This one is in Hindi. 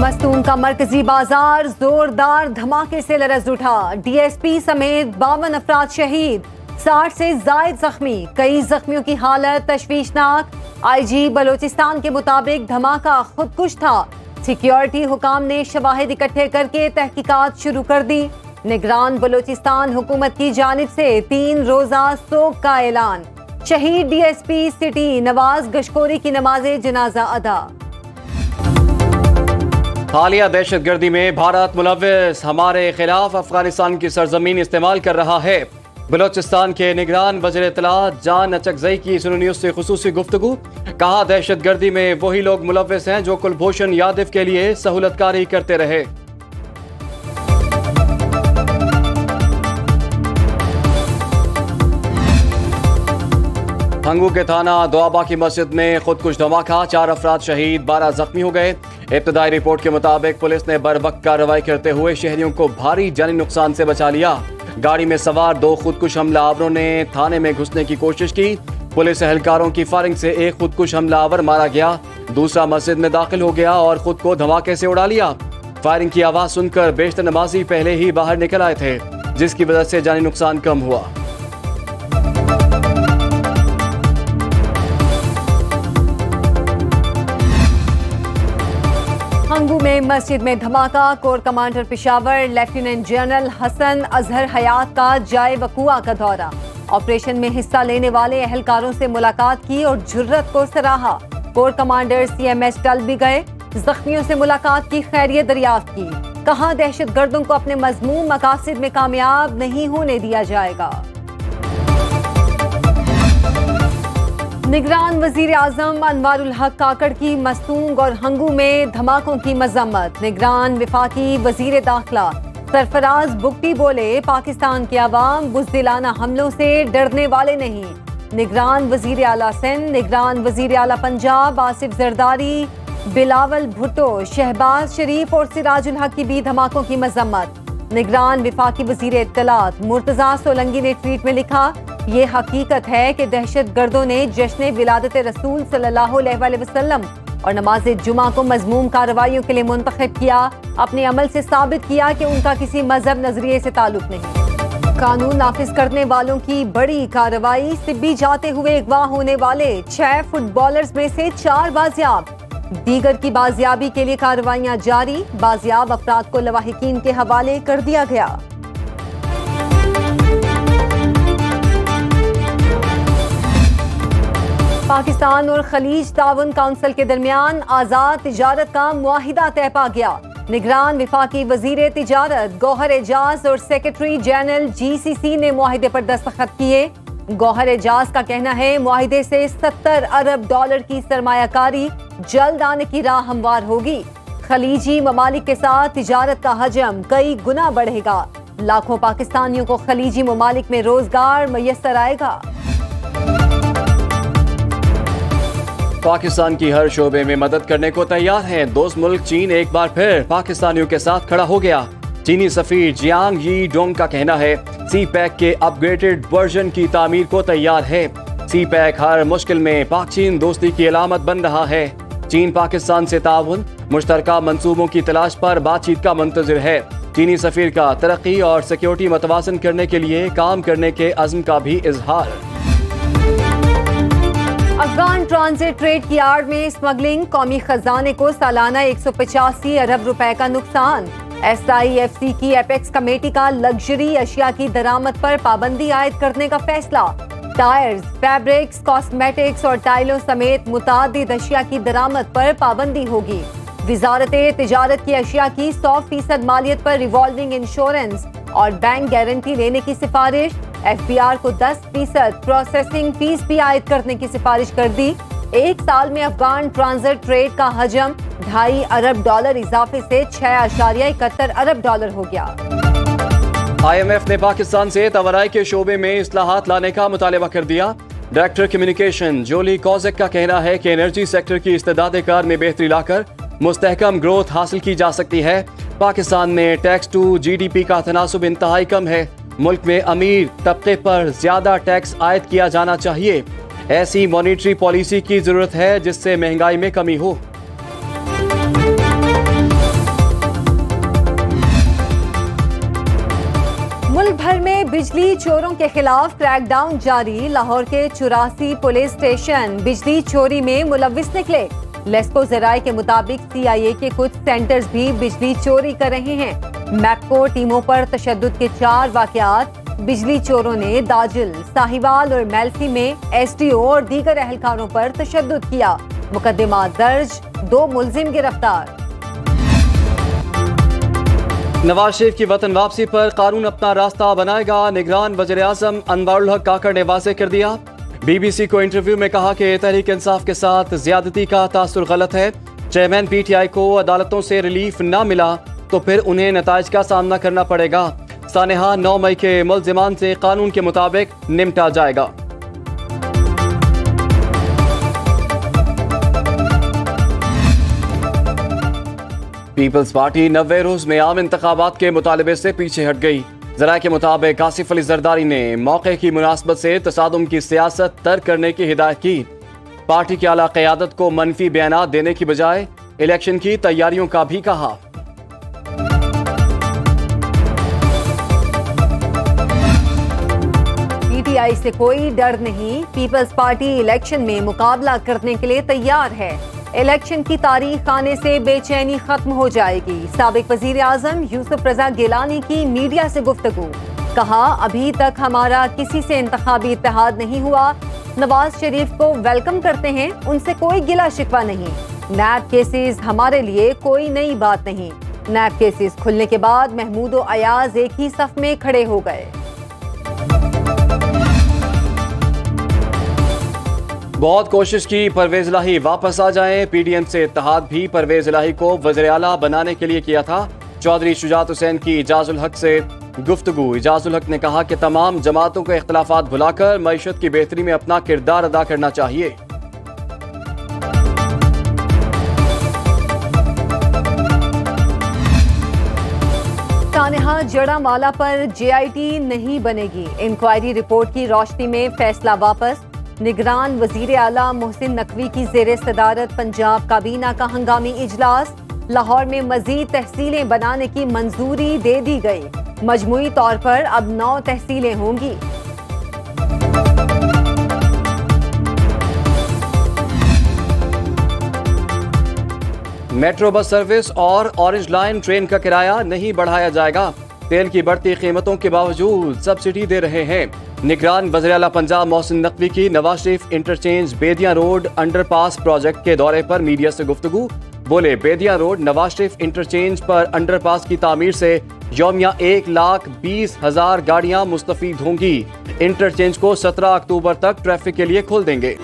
मस्तूम का मरकजी बाजार जोरदार धमाके से लरज उठा। डीएसपी समेत 52 अफराद शहीद, 60 से जायद जख्मी। कई जख्मियों की हालत तशवीशनाक। आईजी बलोचिस्तान के मुताबिक धमाका खुदकुश था। सिक्योरिटी हुकाम ने शवाहिद इकट्ठे करके तहकीकात शुरू कर दी। निगरान बलोचिस्तान हुकूमत की जानिब से 3 रोजा सोग का ऐलान। शहीद डीएसपी सिटी नवाज गशकोरी की नमाज़े जनाजा अदा। हालिया दहशतगर्दी में भारत मुलव्विस, हमारे खिलाफ अफगानिस्तान की सरजमीन इस्तेमाल कर रहा है। बलोचिस्तान के निगरान वज़ीर इत्तलात जान अचकज़ई की सुनो न्यूज़ से खुसूसी गुफ्तगू। कहा, दहशतगर्दी में वही लोग मुलव्विस हैं जो कुलभूषण यादव के लिए सहूलतकारी करते रहे। हंगू के थाना दोआबा की मस्जिद में खुदकुश धमाका, 4 अफराद शहीद, 12 जख्मी हो गए। इब्तदाई रिपोर्ट के मुताबिक पुलिस ने बरवक्त कार्रवाई करते हुए शहरियों को भारी जानी नुकसान से बचा लिया। गाड़ी में सवार 2 खुदकुश हमलावरों ने थाने में घुसने की कोशिश की। पुलिस एहलकारों की फायरिंग से एक खुदकुश हमलावर मारा गया, दूसरा मस्जिद में दाखिल हो गया और खुद को धमाके से उड़ा लिया। फायरिंग की आवाज सुनकर बेशतर नमाजी पहले ही बाहर निकल आए थे, जिसकी वजह से जानी नुकसान कम हुआ। हंगू में मस्जिद में धमाका, core commander Peshawar lieutenant general Hasan Azhar Hayat का जाए वकुआ का दौरा। ऑपरेशन में हिस्सा लेने वाले एहलकारों से मुलाकात की और जुर्रत को सराहा। कोर कमांडर CMS टल भी गए, जख्मियों से मुलाकात की, खैरियत दरियाफ्त की। कहा, दहशतगर्दों को अपने मजमूम मकासद में कामयाब नहीं होने दिया जाएगा। निगरान वजीर आजम अनवारुल हक काकड़ की मस्तूंग और हंगू में धमाकों की मजम्मत। निगरान विफाकी वजीर दाखिला सरफराज बुगटी बोले, पाकिस्तान के अवाम बुज़दिलाना हमलों से डरने वाले नहीं। निगरान वजीर आला सिंध, निगरान वजीर आला पंजाब आसिफ जरदारी, बिलावल भुट्टो, शहबाज शरीफ और सिराजुल हक की भी धमाकों की मजम्मत। निगरान विफाकी वजीर इत्तलात मुर्तजा सोलंगी ने ट्वीट में लिखा, ये हकीकत है कि दहशतगर्दों ने जश्न विलादत रसूल सल्लल्लाहु अलैहि वसल्लम और नमाज जुमा को मजमूम कार्रवाइयों के लिए मुंतखब किया। अपने अमल से साबित किया कि उनका किसी मजहब नजरिए से ताल्लुक नहीं। कानून नाफिज करने वालों की बड़ी कार्रवाई। सिब्बी जाते हुए अगवा होने वाले 6 फुटबॉलर्स में से 4 बाजियाब। दीगर की बाजियाबी के लिए कार्रवाइयां जारी। बाजियाब अफराद को लवाहिकीन के हवाले कर दिया गया। पाकिस्तान और खलीज ताउन काउंसिल के दरमियान आजाद तिजारत का मुआहिदा तय पा गया। निगरान विफाकी वजीर तिजारत गौहर एजाज और सेक्रेटरी जनरल GCC ने मुआहिदे पर दस्तखत किए। गौहर एजाज का कहना है, मुआहिदे से $70 अरब की सरमायाकारी जल्द आने की राह हमवार होगी। खलीजी ममालिक के साथ तिजारत का हजम कई गुना बढ़ेगा। लाखों पाकिस्तानियों को खलीजी ममालिक में रोजगार मैसर आएगा। पाकिस्तान की हर शोबे में मदद करने को तैयार है। दोस्त मुल्क चीन एक बार फिर पाकिस्तानियों के साथ खड़ा हो गया। चीनी सफीर जियांग यी डोंग का कहना है, CPEC के अपग्रेडेड वर्जन की तामीर को तैयार है। CPEC हर मुश्किल में पाक चीन दोस्ती की अलामत बन रहा है। चीन पाकिस्तान से ताउन, मुश्तरका मंसूबों की तलाश पर बातचीत का मुंतजिर है। चीनी सफीर का तरक्की और सिक्योरिटी मतवाजन करने के लिए काम करने के अज़्म का भी इजहार। अफगान ट्रांजिट ट्रेड की आड़ में स्मगलिंग, कौमी खजाने को सालाना 185 अरब रुपए का नुकसान। SIFC की एपेक्स कमेटी का लग्जरी अशिया की दरामद पर पाबंदी आयद करने का फैसला। टायर्स, फैब्रिक्स, कॉस्मेटिक्स और टाइलों समेत मुतादिद अशिया की दरामद पर पाबंदी होगी। वजारत तिजारत की अशिया की 100% मालियत पर रिवॉल्विंग इंश्योरेंस और बैंक गारंटी लेने की सिफारिश। FBR को 10% प्रोसेसिंग फीस भी आयद करने की सिफारिश कर दी। 1 साल में अफगान ट्रांजिट ट्रेड का हजम $2.5 अरब इजाफे से $6.71 अरब हो गया। IMF ने पाकिस्तान से तवराई के शोबे में इस्लाहात लाने का मुतालबा कर दिया। डायरेक्टर कम्युनिकेशन जोली कॉजेक का कहना है कि एनर्जी सेक्टर की इस्तेदाद कार में बेहतरी लाकर मुस्तहकम ग्रोथ हासिल की जा सकती है। पाकिस्तान में टैक्स टू GDP का तनासुब इंतहाई कम है। मुल्क में अमीर तबके पर ज्यादा टैक्स आयद किया जाना चाहिए। ऐसी मॉनेटरी पॉलिसी की जरूरत है जिससे महंगाई में कमी हो। मुल्क भर में बिजली चोरों के खिलाफ क्रैकडाउन जारी। लाहौर के 84 पुलिस स्टेशन बिजली चोरी में मुलविस निकले। लेस्को जराये के मुताबिक CIA के कुछ सेंटर्स भी बिजली चोरी कर रहे हैं। मैपको टीमों पर तशद्दुद के 4 वाकयात। बिजली चोरों ने दाजिल, साहिवाल और मेल्फी में SDO और दीगर एहलकारों पर तशद्दुद किया। मुकदमा दर्ज, 2 मुलजिम गिरफ्तार। नवाज शरीफ की वतन वापसी पर कानून अपना रास्ता बनाएगा। निगरान वज़ीर-ए-आज़म अनवारुल हक काकड़ ने वाज़ेह कर दिया। BBC को इंटरव्यू में कहा कि तहरीक इंसाफ के साथ ज्यादती का तासुर गलत है। चेयरमैन PTI को अदालतों से रिलीफ ना मिला तो फिर उन्हें नताइज का सामना करना पड़ेगा। सानेहा 9 मई के मुल्जिमान से कानून के मुताबिक निपटा जाएगा। पीपल्स पार्टी 90 रोज में आम इंतखाबात के मुतालबे से पीछे हट गई। ज़राए के मुताबिक आसिफ अली जरदारी ने मौके की मुनासबत से तसादुम की सियासत तर्क करने की हिदायत की। पार्टी की आला क़यादत को मनफी बयानात देने की बजाय इलेक्शन की तैयारियों का भी कहा। PTI से कोई डर नहीं। पीपल्स पार्टी इलेक्शन में मुकाबला करने के लिए तैयार है। इलेक्शन की तारीख आने से बेचैनी खत्म हो जाएगी। साबिक वजीर आजम यूसुफ रजा गिलानी की मीडिया से गुफ्तगू। कहा, अभी तक हमारा किसी से इंतखाबी इत्तेहाद नहीं हुआ। नवाज शरीफ को वेलकम करते हैं, उनसे कोई गिला शिकवा नहीं। नैब केसेस हमारे लिए कोई नई बात नहीं। नैब केसेस खुलने के बाद महमूद और अयाज एक ही सफ में खड़े हो गए। बहुत कोशिश की परवेज इलाही वापस आ जाएं। PDM से इत्तेहाद भी परवेज इलाही को वज़ीर आला बनाने के लिए किया था। चौधरी शुजात हुसैन की इजाजुल हक से गुफ्तगू। इजाजुल हक ने कहा कि तमाम जमातों के इख्तिलाफात भुलाकर मईशत की बेहतरी में अपना किरदार अदा करना चाहिए। सानेहा जड़ावाला पर JIT नहीं बनेगी। इंक्वायरी रिपोर्ट की रोशनी में फैसला वापस। निगरान वजीर आला मोहसिन नकवी की ज़ेरे सदारत पंजाब काबीना का हंगामी इजलास। लाहौर में मजीद तहसीलें बनाने की मंजूरी दे दी गई। मजमूई तौर पर अब 9 तहसीलें होंगी। मेट्रो बस सर्विस और ऑरेंज लाइन ट्रेन का किराया नहीं बढ़ाया जाएगा। तेल की बढ़ती कीमतों के बावजूद सब्सिडी दे रहे हैं। निगरान वज़ीर आला पंजाब मोहसिन नकवी की नवाज शरीफ इंटरचेंज बेदिया रोड अंडरपास प्रोजेक्ट के दौरे पर मीडिया से गुफ्तगू। बोले, बेदिया रोड नवाज शरीफ इंटरचेंज पर अंडरपास की तामीर से यौमिया 1,20,000 गाड़ियां मुस्तफीद होंगी। इंटरचेंज को 17 अक्टूबर तक ट्रैफिक के लिए खोल देंगे।